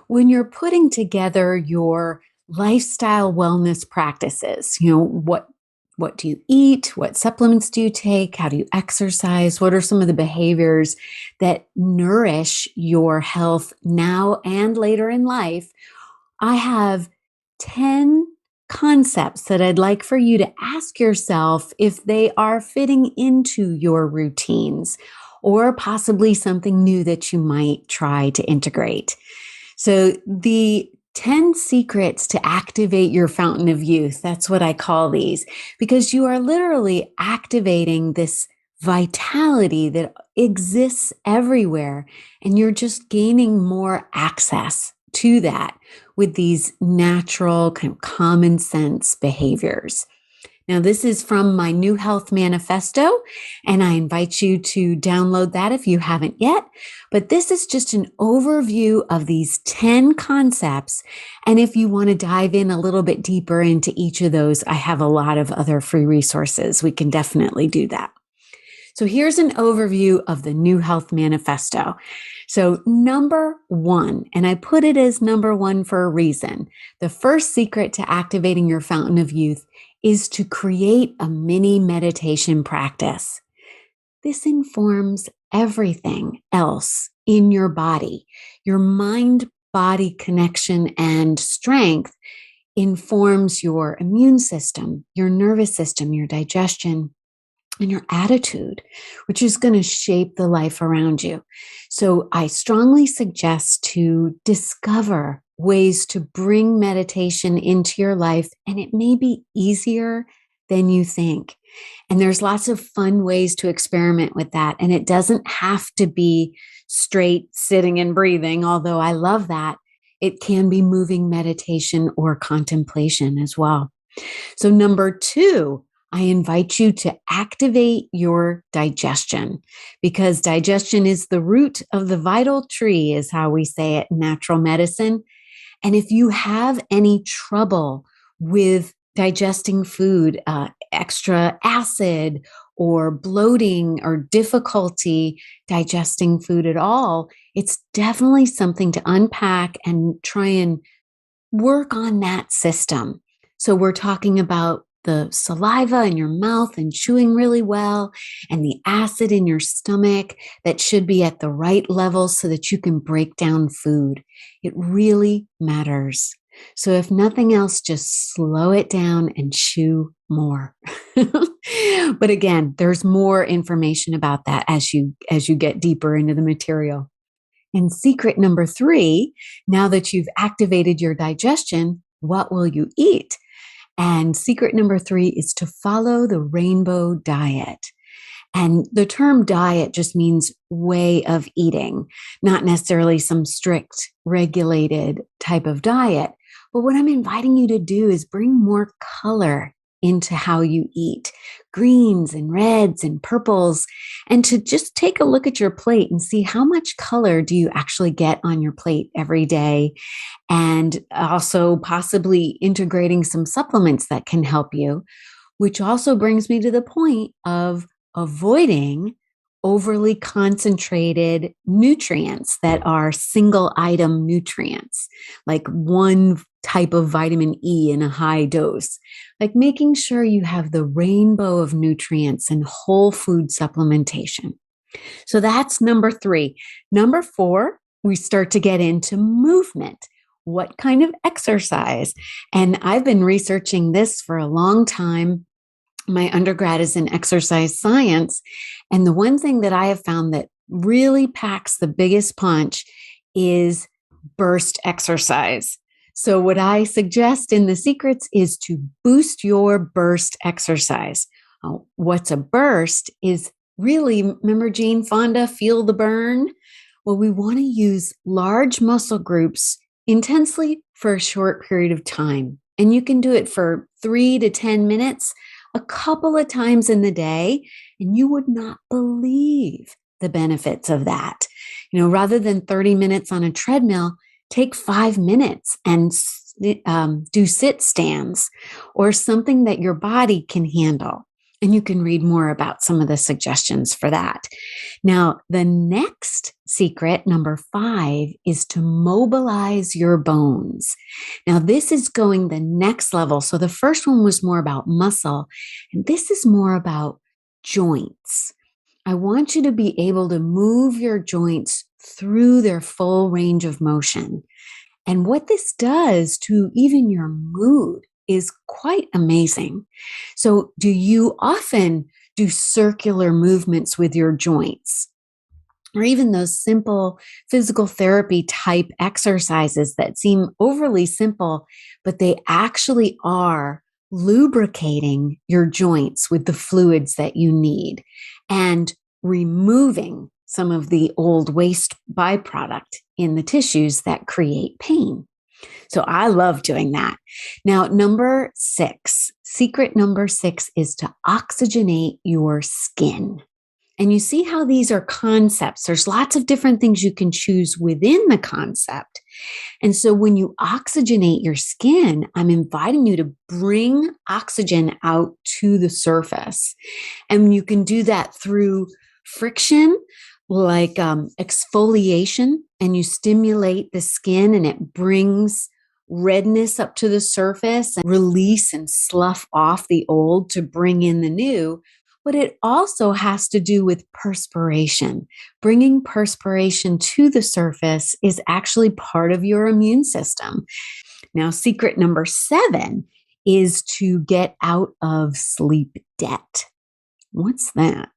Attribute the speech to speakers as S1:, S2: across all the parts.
S1: When you're putting together your lifestyle wellness practices, what do you eat? What supplements do you take? How do you exercise? What are some of the behaviors that nourish your health now and later in life? I have 10 concepts that I'd like for you to ask yourself if they are fitting into your routines or possibly something new that you might try to integrate. So, the 10 secrets to activate your fountain of youth, that's what I call these, because you are literally activating this vitality that exists everywhere, and you're just gaining more access to that with these natural, kind of common sense behaviors. Now, this is from my new Health Manifesto, and I invite you to download that if you haven't yet. But this is just an overview of these 10 concepts. And if you want to dive in a little bit deeper into each of those, I have a lot of other free resources. We can definitely do that. So here's an overview of the new Health Manifesto. So number one, and I put it as number one for a reason. The first secret to activating your fountain of youth is to create a mini meditation practice. This informs everything else in your body. Your mind-body connection and strength informs your immune system, your nervous system, your digestion, and your attitude, which is going to shape the life around you. So I strongly suggest to discover ways to bring meditation into your life, and it may be easier than you think. And there's lots of fun ways to experiment with that. And it doesn't have to be straight sitting and breathing, although I love that. It can be moving meditation or contemplation as well. So number two, I invite you to activate your digestion, because digestion is the root of the vital tree, is how we say it in natural medicine. And if you have any trouble with digesting food, extra acid or bloating or difficulty digesting food at all, it's definitely something to unpack and try and work on that system. So we're talking about the saliva in your mouth and chewing really well, and the acid in your stomach that should be at the right level so that you can break down food. It really matters. So if nothing else, just slow it down and chew more. But again, there's more information about that as you get deeper into the material. And secret number three, now that you've activated your digestion, what will you eat? And secret number three is to follow the rainbow diet. And the term diet just means way of eating, not necessarily some strict, regulated type of diet. But what I'm inviting you to do is bring more color into how you eat, greens and reds and purples, and to just take a look at your plate and see how much color do you actually get on your plate every day, and also possibly integrating some supplements that can help you, which also brings me to the point of avoiding overly concentrated nutrients that are single item nutrients, like one type of vitamin E in a high dose, like making sure you have the rainbow of nutrients and whole food supplementation. So that's number three. Number four, we start to get into movement. What kind of exercise? And I've been researching this for a long time. My undergrad is in exercise science. And the one thing that I have found that really packs the biggest punch is burst exercise. So what I suggest in the secrets is to boost your burst exercise. What's a burst is really, remember Jane Fonda, feel the burn? Well, we want to use large muscle groups intensely for a short period of time. And you can do it for 3 to 10 minutes, a couple of times in the day, and you would not believe the benefits of that. Rather than 30 minutes on a treadmill, take 5 minutes and do sit stands or something that your body can handle. And you can read more about some of the suggestions for that. Now, the next secret, number 5, is to mobilize your bones. Now, this is going the next level. So the first one was more about muscle, and this is more about joints. I want you to be able to move your joints through their full range of motion. And what this does to even your mood is quite amazing. So, do you often do circular movements with your joints? Or even those simple physical therapy type exercises that seem overly simple, but they actually are lubricating your joints with the fluids that you need and removing some of the old waste byproduct in the tissues that create pain. So I love doing that. Now, secret number 6 is to oxygenate your skin. And you see how these are concepts. There's lots of different things you can choose within the concept. And so when you oxygenate your skin, I'm inviting you to bring oxygen out to the surface. And you can do that through friction, like exfoliation, and you stimulate the skin and it brings redness up to the surface and release and slough off the old to bring in the new. But it also has to do with perspiration. Bringing perspiration to the surface is actually part of your immune system. Now, secret number 7 is to get out of sleep debt. What's that?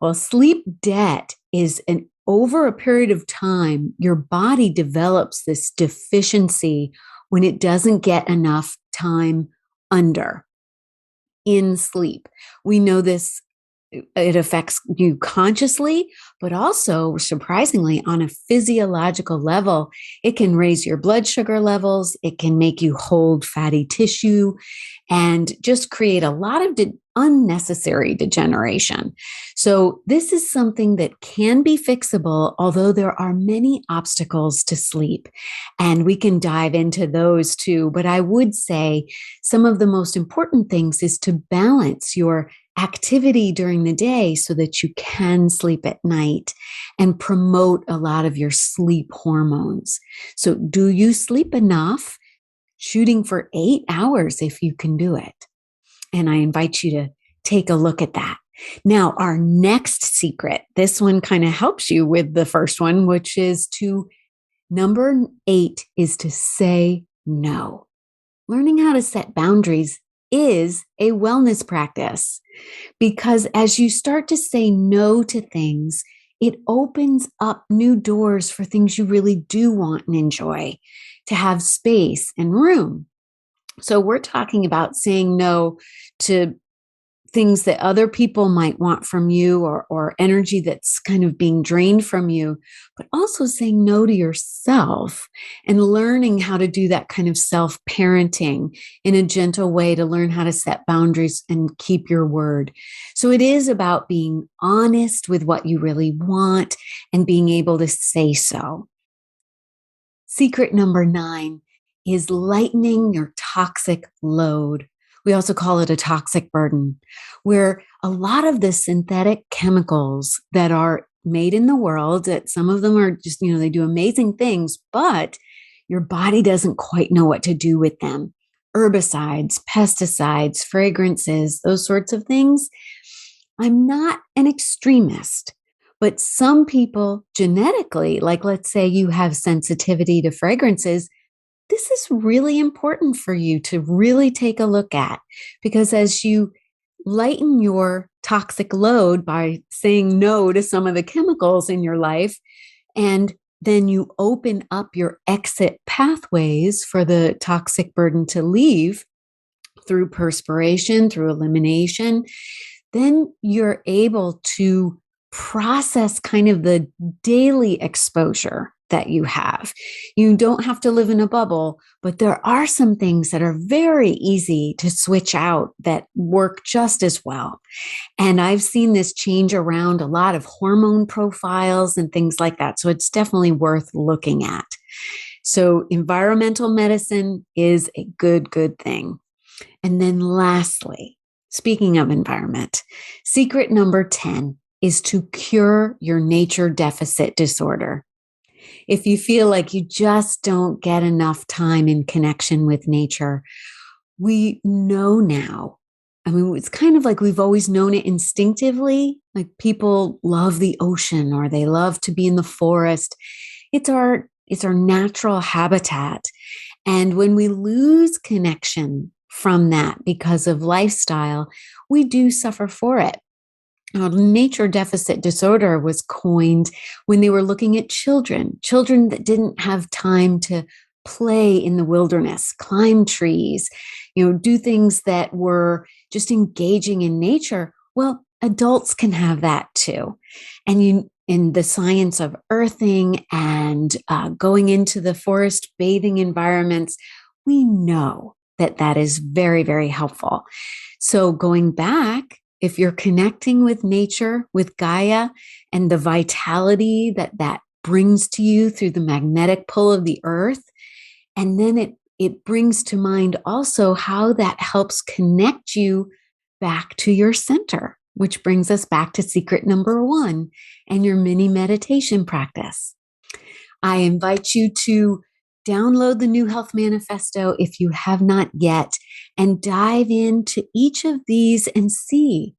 S1: Well, sleep debt is over a period of time, your body develops this deficiency when it doesn't get enough time in sleep. We know this, it affects you consciously, but also surprisingly on a physiological level, it can raise your blood sugar levels. It can make you hold fatty tissue and just create a lot of unnecessary degeneration. So this is something that can be fixable, although there are many obstacles to sleep, and we can dive into those too. But I would say some of the most important things is to balance your activity during the day so that you can sleep at night and promote a lot of your sleep hormones. So do you sleep enough? Shooting for 8 hours if you can do it. And I invite you to take a look at that. Now, our next secret, this one kind of helps you with the first one, which is number 8 is to say no. Learning how to set boundaries is a wellness practice because as you start to say no to things, it opens up new doors for things you really do want and enjoy, to have space and room. So we're talking about saying no to things that other people might want from you or energy that's kind of being drained from you, but also saying no to yourself and learning how to do that kind of self-parenting in a gentle way to learn how to set boundaries and keep your word. So it is about being honest with what you really want and being able to say so. Secret number 9 is lightening your toxic load. We also call it a toxic burden, where a lot of the synthetic chemicals that are made in the world, that some of them are just, they do amazing things, but your body doesn't quite know what to do with them. Herbicides, pesticides, fragrances, those sorts of things. I'm not an extremist. But some people genetically, like let's say you have sensitivity to fragrances, this is really important for you to really take a look at, because as you lighten your toxic load by saying no to some of the chemicals in your life, and then you open up your exit pathways for the toxic burden to leave through perspiration, through elimination, then you're able to process kind of the daily exposure that you have. You don't have to live in a bubble, but there are some things that are very easy to switch out that work just as well. And I've seen this change around a lot of hormone profiles and things like that. So it's definitely worth looking at. So environmental medicine is a good thing. And then lastly, Speaking of environment, secret number 10 is to cure your nature deficit disorder. If you feel like you just don't get enough time in connection with nature, we know now. I mean, it's kind of like we've always known it instinctively. Like people love the ocean or they love to be in the forest. It's our natural habitat. And when we lose connection from that because of lifestyle, we do suffer for it. Nature deficit disorder was coined when they were looking at children that didn't have time to play in the wilderness, climb trees, do things that were just engaging in nature. Well, adults can have that too. And in the science of earthing and going into the forest bathing environments, we know that that is very, very helpful. So going back, if you're connecting with nature, with Gaia, and the vitality that that brings to you through the magnetic pull of the earth, and then it brings to mind also how that helps connect you back to your center, which brings us back to secret number 1 and your mini meditation practice. I invite you to download the new Health Manifesto if you have not yet and dive into each of these and see,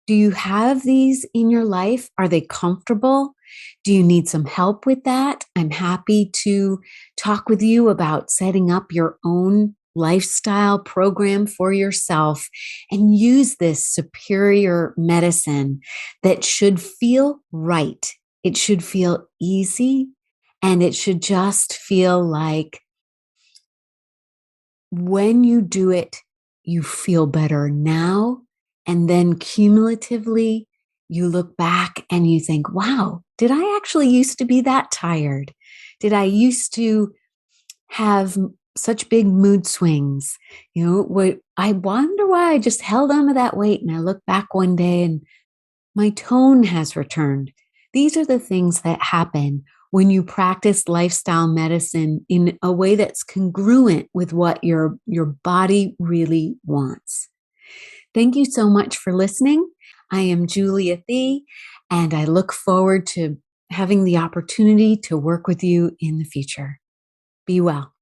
S1: do you have these in your life? Are they comfortable? Do you need some help with that? I'm happy to talk with you about setting up your own lifestyle program for yourself and use this superior medicine that should feel right. It should feel easy, and it should just feel like when you do it, you feel better now. And then cumulatively, you look back and you think, wow, did I actually used to be that tired? Did I used to have such big mood swings? I wonder why I just held on to that weight. And I look back one day and my tone has returned. These are the things that happen when you practice lifestyle medicine in a way that's congruent with what your body really wants. Thank you so much for listening. I am Julia Thie, and I look forward to having the opportunity to work with you in the future. Be well.